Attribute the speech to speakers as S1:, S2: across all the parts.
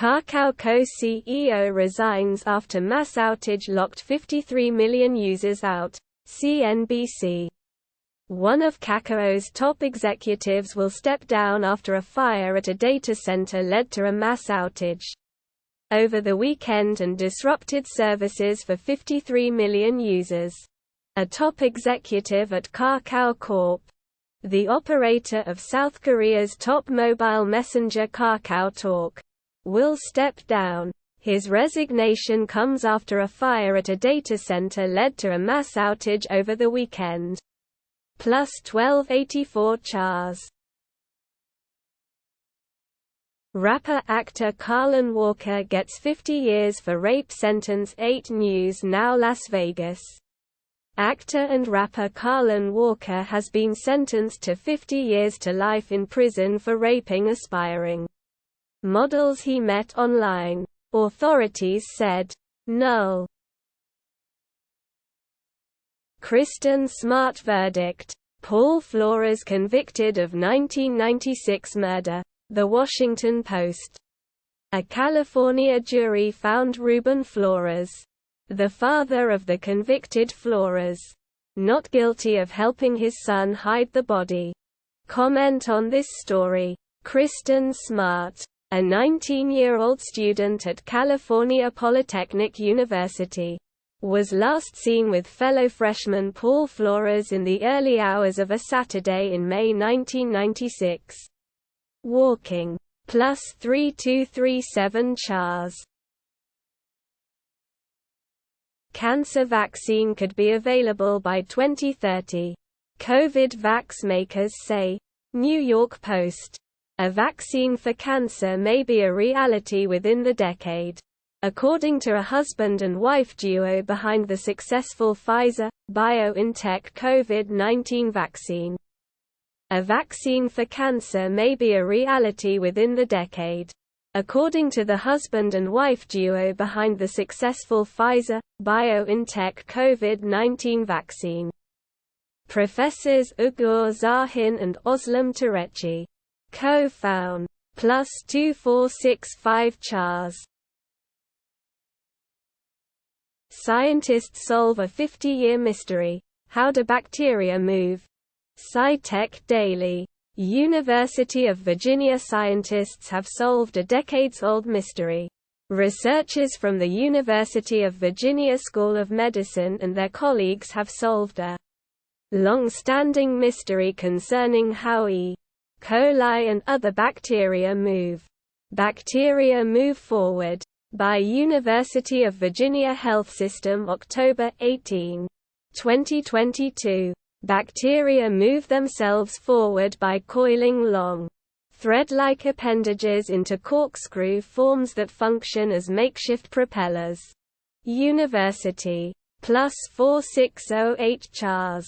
S1: Kakao co-CEO resigns after mass outage locked 53 million users out, CNBC. One of Kakao's top executives will step down after a fire at a data center led to a mass outage over the weekend and disrupted services for 53 million users. A top executive at Kakao Corp., the operator of South Korea's top mobile messenger Kakao Talk, will step down. His resignation comes after a fire at a data center led to a mass outage over the weekend. Plus 1284 Chars. Rapper-actor Kaalan Walker gets 50 years for rape sentence. 8 News Now Las Vegas. Actor and rapper Kaalan Walker has been sentenced to 50 years to life in prison for raping aspiring models he met online. Authorities said. Null. Kristin Smart verdict. Paul Flores convicted of 1996 murder. The Washington Post. A California jury found Ruben Flores, the father of the convicted Flores, not guilty of helping his son hide the body. Comment on this story. Kristin Smart, a 19-year-old student at California Polytechnic University, was last seen with fellow freshman Paul Flores in the early hours of a Saturday in May 1996. Walking. Plus 3237 Chars. Cancer vaccine could be available by 2030. COVID vax-makers say. New York Post. A vaccine for cancer may be a reality within the decade, according to a husband and wife duo behind the successful Pfizer-BioNTech COVID-19 vaccine. A vaccine for cancer may be a reality within the decade, according to the husband and wife duo behind the successful Pfizer-BioNTech COVID-19 vaccine. Professors Ugur Zahin and Özlem Türeci co-found. Plus 2465 Chars. Scientists solve a 50-year mystery. How do bacteria move? SciTech Daily. University of Virginia scientists have solved a decades-old mystery. Researchers from the University of Virginia School of Medicine and their colleagues have solved a long-standing mystery concerning how E. coli and other bacteria move. Bacteria Move Forward. By University of Virginia Health System October 18, 2022. Bacteria move themselves forward by coiling long, thread-like appendages into corkscrew forms that function as makeshift propellers. University. Plus 4608 Chars.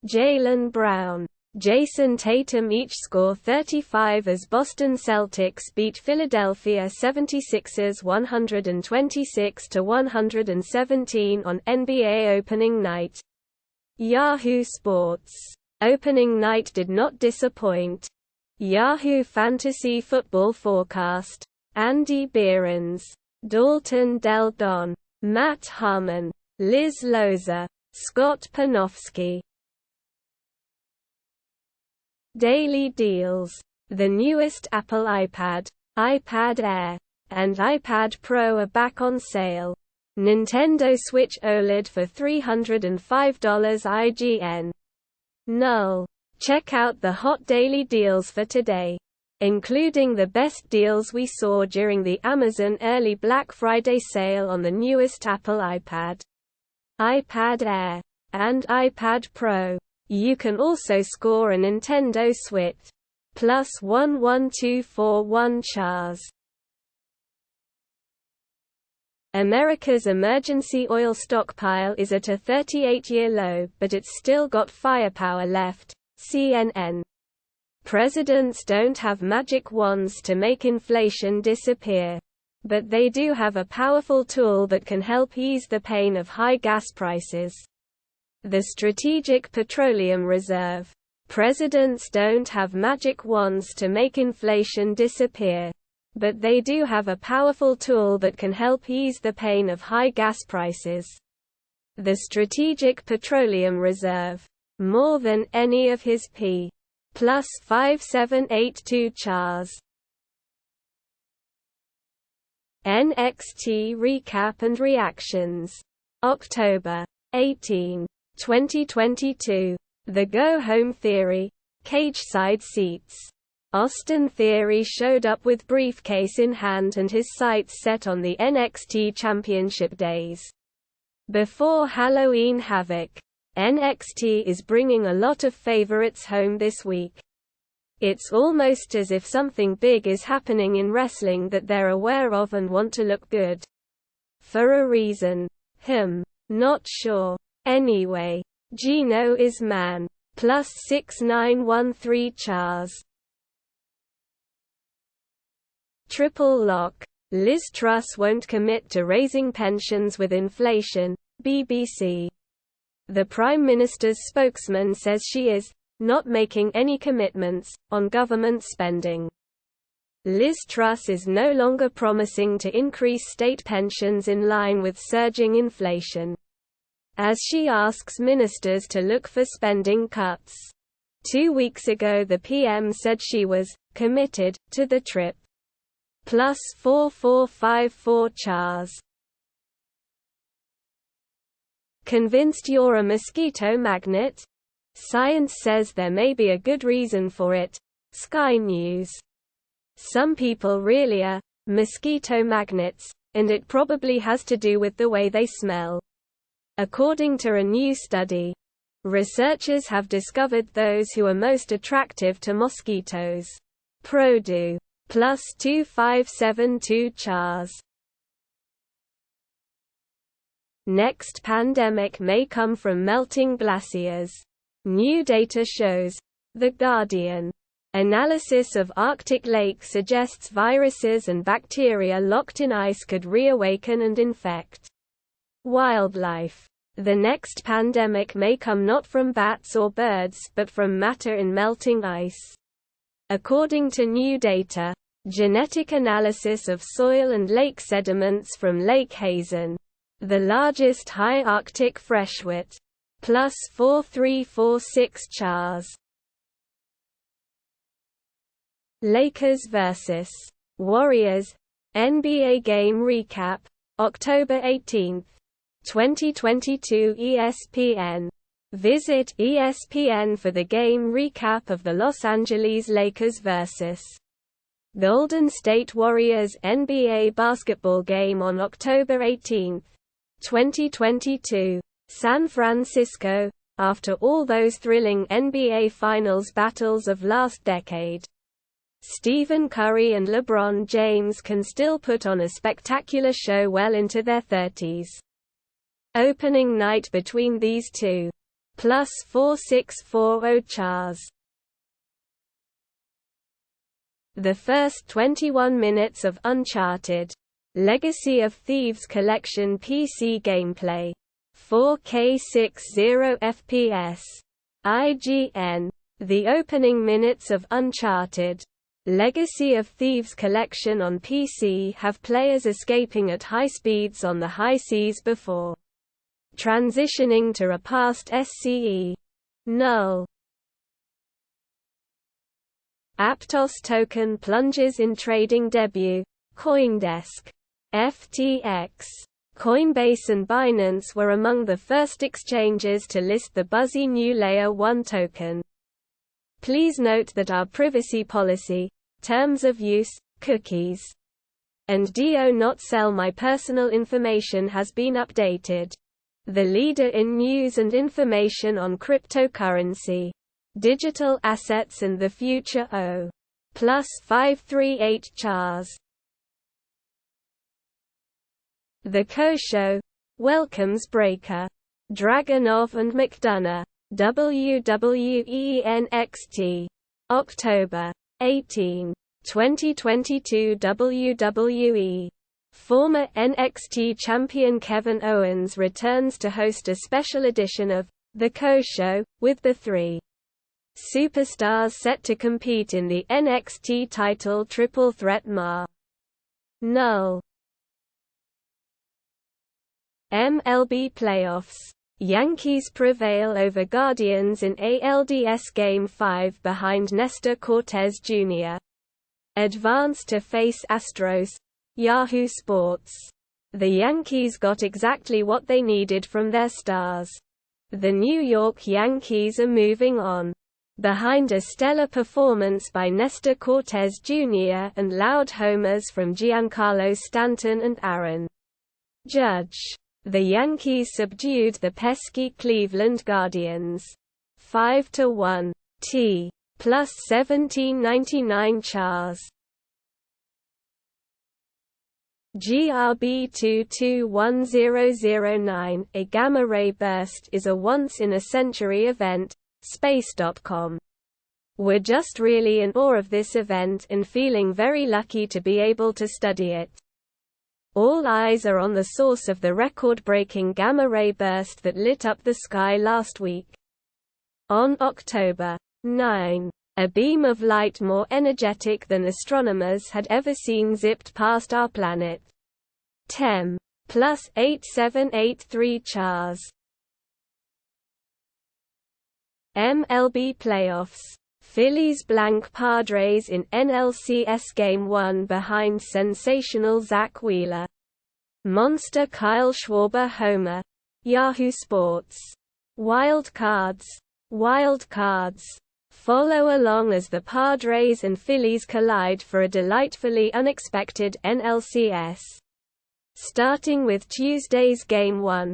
S1: Jaylen Brown, Jayson Tatum each score 35 as Boston Celtics beat Philadelphia 76ers 126-117 on NBA opening night. Yahoo Sports. Opening night did not disappoint. Yahoo Fantasy Football Forecast. Andy Behrens, Dalton Del Don, Matt Harmon, Liz Loza, Scott Panofsky. Daily deals. The newest Apple iPad, iPad Air, and iPad Pro are back on sale. Nintendo Switch OLED for $305 IGN. Null. Check out the hot daily deals for today, including the best deals we saw during the Amazon early Black Friday sale on the newest Apple iPad, iPad Air, and iPad Pro. You can also score a Nintendo Switch. Plus 11241 Chars. America's emergency oil stockpile is at a 38-year low, but it's still got firepower left. CNN. Presidents don't have magic wands to make inflation disappear, but they do have a powerful tool that can help ease the pain of high gas prices. The Strategic Petroleum Reserve. Presidents don't have magic wands to make inflation disappear. But they do have a powerful tool that can help ease the pain of high gas prices. The Strategic Petroleum Reserve. More than any of his P.Plus 5782 chars. NXT recap and reactions. October 18, 2022. The Go Home Theory. Cageside Seats. Austin Theory showed up with briefcase in hand and his sights set on the NXT Championship days. Before Halloween Havoc, NXT is bringing a lot of favorites home this week. It's almost as if something big is happening in wrestling that they're aware of and want to look good. For a reason. Not sure. Anyway. Gino is man. Plus 6913 chars. Triple lock. Liz Truss won't commit to raising pensions with inflation, BBC. The Prime Minister's spokesman says she is not making any commitments on government spending. Liz Truss is no longer promising to increase state pensions in line with surging inflation, as she asks ministers to look for spending cuts. 2 weeks ago the PM said she was committed to the trip. Plus 4454 chars. Convinced you're a mosquito magnet? Science says there may be a good reason for it. Sky News. Some people really are mosquito magnets, and it probably has to do with the way they smell. According to a new study, researchers have discovered those who are most attractive to mosquitoes. Produ. Plus 2572 chars. Next pandemic may come from melting glaciers. New data shows. The Guardian. Analysis of Arctic lake suggests viruses and bacteria locked in ice could reawaken and infect wildlife. The next pandemic may come not from bats or birds but from matter in melting ice. According to new data, genetic analysis of soil and lake sediments from Lake Hazen, the largest high Arctic freshwater. Plus 4346 chars. Lakers vs. Warriors. NBA Game Recap. October 18, 2022. ESPN. Visit ESPN for the game recap of the Los Angeles Lakers vs. Golden State Warriors NBA basketball game on October 18, 2022. San Francisco. After all those thrilling NBA Finals battles of last decade, Stephen Curry and LeBron James can still put on a spectacular show well into their 30s. Opening night between these two. Plus 4640 chars. The first 21 minutes of Uncharted. Legacy of Thieves Collection PC gameplay. 4K 60 FPS. IGN. The opening minutes of Uncharted. Legacy of Thieves Collection on PC have players escaping at high speeds on the high seas before transitioning to a past SCE. Null. Aptos Token Plunges in trading debut. CoinDesk. FTX. Coinbase and Binance were among the first exchanges to list the buzzy new Layer 1 token. Please note that our privacy policy, terms of use, cookies, and do not sell my personal information has been updated. The leader in news and information on cryptocurrency, digital assets and the future. Plus 538 chars. The Co-Show welcomes breaker Dragunov and McDonagh. WWE NXT. October 18, 2022. WWE. Former NXT champion Kevin Owens returns to host a special edition of The Co-Show with the three Superstars set to compete in the NXT title triple threat Null. MLB playoffs. Yankees prevail over Guardians in ALDS Game 5 behind Nestor Cortes Jr. Advance to face Astros. Yahoo Sports. The Yankees got exactly what they needed from their stars. The New York Yankees are moving on. Behind a stellar performance by Nestor Cortes Jr. and loud homers from Giancarlo Stanton and Aaron Judge. The Yankees subdued the pesky Cleveland Guardians. 5-1. T. Plus 1799 Chars. GRB 221009, a gamma-ray burst is a once-in-a-century event, Space.com. We're just really in awe of this event and feeling very lucky to be able to study it. All eyes are on the source of the record-breaking gamma-ray burst that lit up the sky last week. On October 9, a beam of light more energetic than astronomers had ever seen zipped past our planet. Tem. Plus 8783 Chars. MLB playoffs. Phillies blank Padres in NLCS Game 1 behind sensational Zack Wheeler. Monster Kyle Schwarber homer. Yahoo Sports. Wild cards. Follow along as the Padres and Phillies collide for a delightfully unexpected NLCS. Starting with Tuesday's Game 1.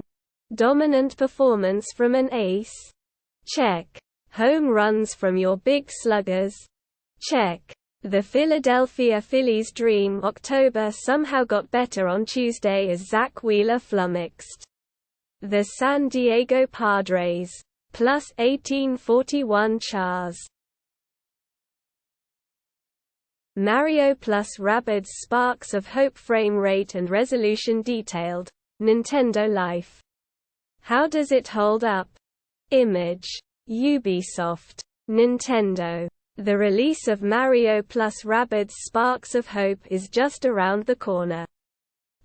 S1: Dominant performance from an ace? Check. Home runs from your big sluggers? Check. The Philadelphia Phillies' dream October somehow got better on Tuesday as Zack Wheeler flummoxed the San Diego Padres. Plus 1841 Chars. Mario plus Rabbids Sparks of Hope frame rate and resolution detailed. Nintendo Life. How does it hold up? Image. Ubisoft. Nintendo. The release of Mario plus Rabbids Sparks of Hope is just around the corner.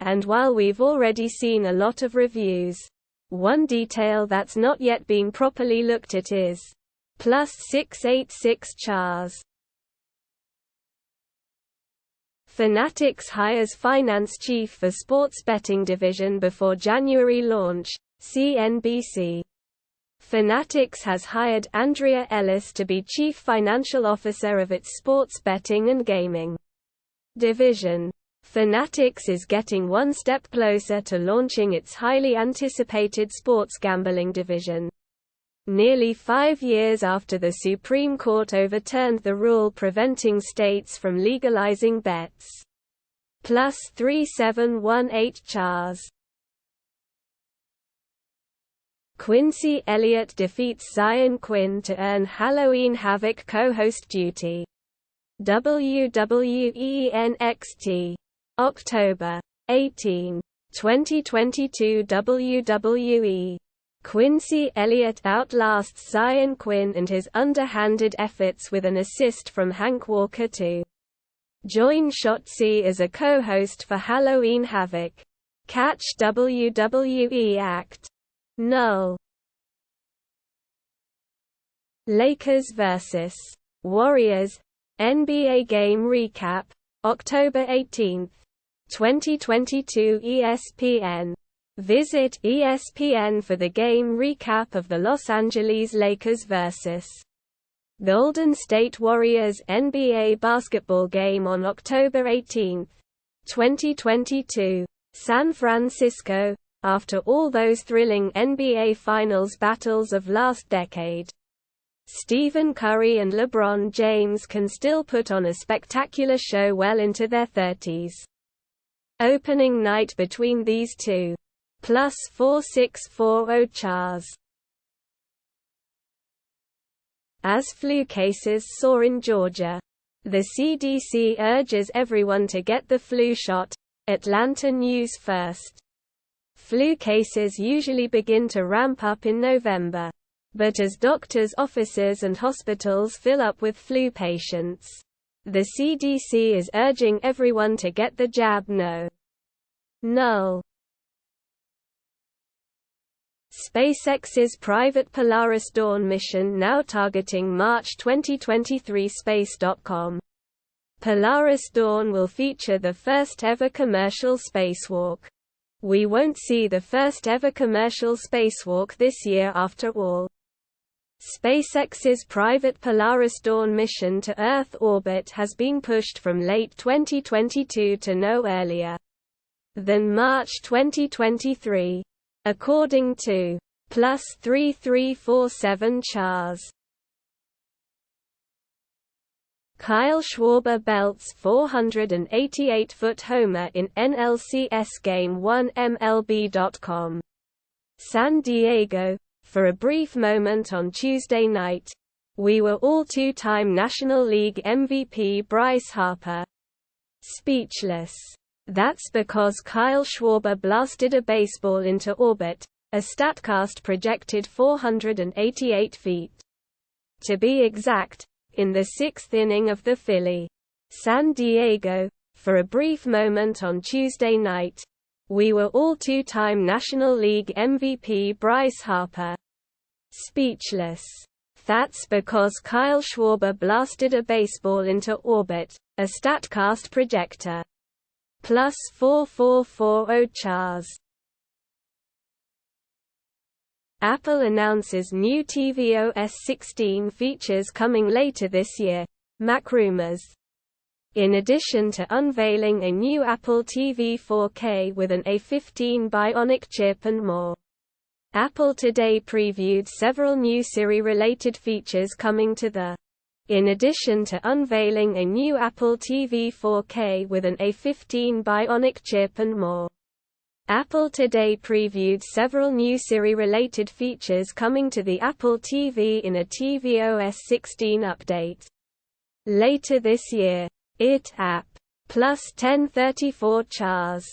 S1: And while we've already seen a lot of reviews, one detail that's not yet been properly looked at is plus 686 Chars. Fanatics hires finance chief for sports betting division before January launch, CNBC. Fanatics has hired Andrea Ellis to be chief financial officer of its sports betting and gaming division. Fanatics is getting one step closer to launching its highly anticipated sports gambling division. Nearly 5 years after the Supreme Court overturned the rule preventing states from legalizing bets. Plus 3718 Chars. Quincy Elliott defeats Xyon Quinn to earn Halloween Havoc co-host duty. WWE NXT. October 18, 2022 WWE. Quincy Elliott outlasts Xyon Quinn and his underhanded efforts with an assist from Hank Walker to join Shotzi as a co-host for Halloween Havoc. Catch WWE Act. Null. Lakers vs. Warriors. NBA Game Recap. October 18, 2022 ESPN. Visit ESPN for the game recap of the Los Angeles Lakers vs. Golden State Warriors NBA basketball game on October 18, 2022. San Francisco. After all those thrilling NBA Finals battles of last decade, Stephen Curry and LeBron James can still put on a spectacular show well into their 30s. Opening night between these two. Plus 4640 Chars. As flu cases soar in Georgia, the CDC urges everyone to get the flu shot. Atlanta News First. Flu cases usually begin to ramp up in November. But as doctors' offices and hospitals fill up with flu patients, the CDC is urging everyone to get the jab. Null. SpaceX's private Polaris Dawn mission now targeting March 2023. Space.com. Polaris Dawn will feature the first-ever commercial spacewalk. We won't see the first-ever commercial spacewalk this year after all. SpaceX's private Polaris Dawn mission to Earth orbit has been pushed from late 2022 to no earlier than March 2023, according to +3347 Chars. Kyle Schwarber belts 488-foot homer in NLCS Game 1. MLB.com. San Diego. For a brief moment on Tuesday night, we were all two-time National League MVP Bryce Harper speechless. That's because Kyle Schwarber blasted a baseball into orbit, a StatCast projected 488 feet. To be exact, in the sixth inning of the Philly San Diego. For a brief moment on Tuesday night, we were all two-time National League MVP Bryce Harper speechless. That's because Kyle Schwarber blasted a baseball into orbit, a StatCast projector. +4440 Chars. Apple announces new tvOS 16 features coming later this year. MacRumors. In addition to unveiling a new Apple TV 4K with an A15 Bionic chip and more, Apple today previewed several new Siri-related features coming to the. In addition to unveiling a new Apple TV 4K with an A15 Bionic chip and more, Apple today previewed several new Siri-related features coming to the Apple TV in a tvOS 16 update later this year. It app. +1034 Chars.